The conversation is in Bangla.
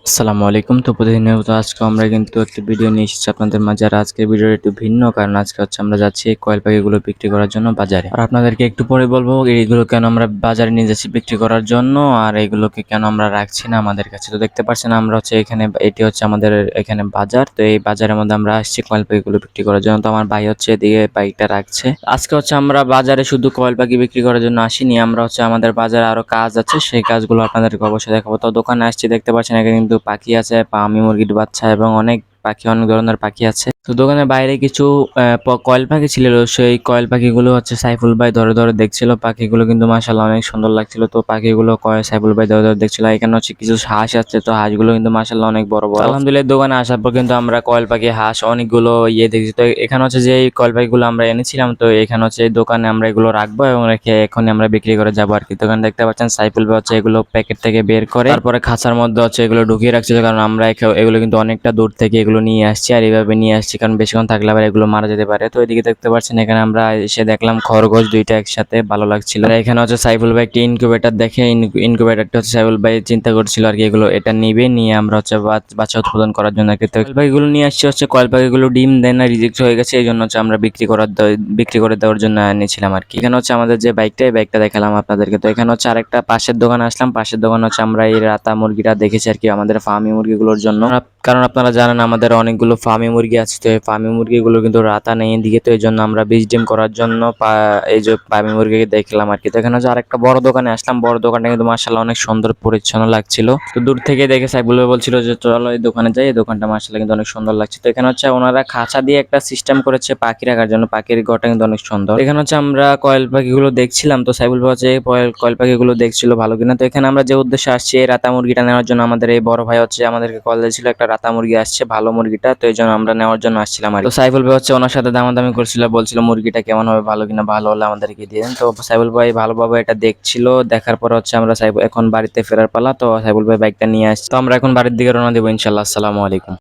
আসসালামু আলাইকুম। তো প্রতিদিনের মতো আজকে আমরা কিন্তু একটি ভিডিও নিয়ে এসেছি আপনাদের মাঝে। আর আজকের ভিডিওটা একটু ভিন্ন, কারণ আজকে হচ্ছে আমরা যাচ্ছি এই কয়েল পাখিগুলো বিক্রি করার জন্য বাজারে। আর আপনাদেরকে একটু পরে বলবো এইগুলো কেন আমরা বাজারে নিয়ে যাচ্ছি বিক্রি করার জন্য, আর এগুলোকে কেন আমরা রাখছি না আমাদের কাছে। তো দেখতে পাচ্ছেন আমরা হচ্ছে এখানে, এটি হচ্ছে আমাদের এখানে বাজার। তো এই বাজারের মধ্যে আমরা আসছি কয়েল পাখিগুলো বিক্রি করার জন্য। তো আমার ভাই হচ্ছে এদিকে বাইকটা রাখছে। আজকে হচ্ছে আমরা বাজারে শুধু কয়েল পাখি বিক্রি করার জন্য আসিনি, আমরা হচ্ছে আমাদের বাজারে আরো কাজ আছে, সেই কাজগুলো আপনাদেরকে অবশ্যই দেখাবো। তো দোকানে আসছি, দেখতে পাচ্ছেন এখানে কিন্তু পাখি আছে, পামি মুরগির বাচ্চা এবং অনেক পাখি, অনেক ধরনের পাখি আছে। তো দোকানের বাইরে কিছু কয়েল পাখি ছিল, সেই কয়েল পাখিগুলো হচ্ছে সাইফুল ভাই ধরে ধরে দেখছিল। পাখিগুলো কিন্তু মাশাআল্লাহ অনেক সুন্দর লাগছিল। তো পাখিগুলো সাইফুল ভাই ধরে ধরে দেখছিল। এখানে হচ্ছে কিছু হাঁস আছে, তো হাঁসগুলো কিন্তু মাশাআল্লাহ অনেক বড় বড়। আলহামদুলিল্লাহ দোকানে আসার পর কিন্তু আমরা কয়েল পাখি, হাঁস অনেকগুলো দেখছি। তো এখানে হচ্ছে যে এই কয়েল পাখিগুলো আমরা এনেছিলাম, তো এখানে হচ্ছে এই দোকানে আমরা এগুলো রাখবো এবং রেখে এখন আমরা বিক্রি করে যাবো আর কি। দোকানে দেখতে পাচ্ছেন সাইফুল ভাই হচ্ছে এগুলো প্যাকেট থেকে বের করে তারপরে খাঁচার মধ্যে হচ্ছে এগুলো ঢুকিয়ে রাখছিল, কারণ আমরা এগুলো কিন্তু অনেকটা দূর থেকে এগুলো নিয়ে আসছি। আর এইভাবে নিয়ে আসছি কারণ বেশিক্ষণ থাকলে আবার এগুলো মারা যেতে পারে। তো এদিকে দেখতে পাচ্ছেন এখানে আমরা এসে দেখলাম খরগোশ দুইটা একসাথে, ভালো লাগছিল। আর এখানে হচ্ছে সাইফুল ভাই একটি ইনকিউবেটর দেখে, ইনকিউবেটরটা হচ্ছে সাইফুল ভাই চিন্তা করছিল আর কি, এগুলো এটা নিয়ে আমরা হচ্ছে বাচ্চা উৎপাদন করার জন্য আর কি। তো কয়েল পাখিগুলো নিয়ে আসছি, হচ্ছে কয়েল পাখিগুলো ডিম দেয় না, রিজেক্ট হয়ে গেছে, এই জন্য হচ্ছে আমরা বিক্রি করে দেওয়ার জন্য এনেছিলাম আর কি। এখানে হচ্ছে আমাদের যে বাইকটা, এই বাইকটা দেখালাম আপনাদেরকে। তো এখানে হচ্ছে আরেকটা পাশের দোকানে আসলাম, পাশের দোকানে হচ্ছে আমরা এই রাতা মুরগিটা দেখেছি আর কি আমাদের ফার্মি মুরগিগুলোর জন্য। কারণ আপনারা জানেন আমাদের অনেকগুলো ফার্মি মুরগি আছে, তো এই ফার্মি মুরগিগুলো কিন্তু রাতা নেই এদিকে, তো এই জন্য আমরা বীজ ডিম করার জন্য এই যে ফার্মি মুরগিকে দেখলাম আর কি। তো এখানে হচ্ছে আরেকটা বড় দোকানে আসলাম, বড় দোকানটা কিন্তু মাশাআল্লাহ অনেক সুন্দর পরিচ্ছন্ন লাগছিল। তো দূর থেকে দেখে সাইবুল ভাই বলছিল যে চলো এই দোকানে যাই, এই দোকানটা মাশাআল্লাহ কিন্তু অনেক সুন্দর লাগছে। তো এখানে হচ্ছে ওনারা খাঁচা দিয়ে একটা সিস্টেম করেছে পাখি রাখার জন্য, পাখির ঘরটা কিন্তু অনেক সুন্দর। এখানে হচ্ছে আমরা কয়েল পাখিগুলো দেখছিলাম, তো সাইবুল ভাই হচ্ছে কয়েল পাখিগুলো দেখছিল ভালো কিনা। তো এখানে আমরা যে উদ্দেশ্যে আসছি এই রাতা মুরগিটা নেওয়ার জন্য, আমাদের এই বড় ভাই হচ্ছে আমাদেরকে কল দিয়েছিল একটা রাতা মুরগি আসছে ভালো মুরগিটা, তো এই জন্য আমরা নেওয়ার জন্য আসছিলাম আর কি। তো সাইফুল ভাই হচ্ছে ওনার সাথে দামাদামি করছিল, বলছিল মুরগিটা কেমন হবে, ভালো কিনা, ভালো হলে আমাদেরকে দিয়ে দেন। তো সাইফুল ভাই ভালোভাবে এটা দেখছিল, দেখার পর হচ্ছে আমরা এখন বাড়িতে ফেরার পালা। তো সাইফুল ভাই বাইকটা নিয়ে আসছি, তো আমরা এখন বাড়ির দিকে রওনা দেবো ইনশাআল্লাহ। আসসালামু আলাইকুম।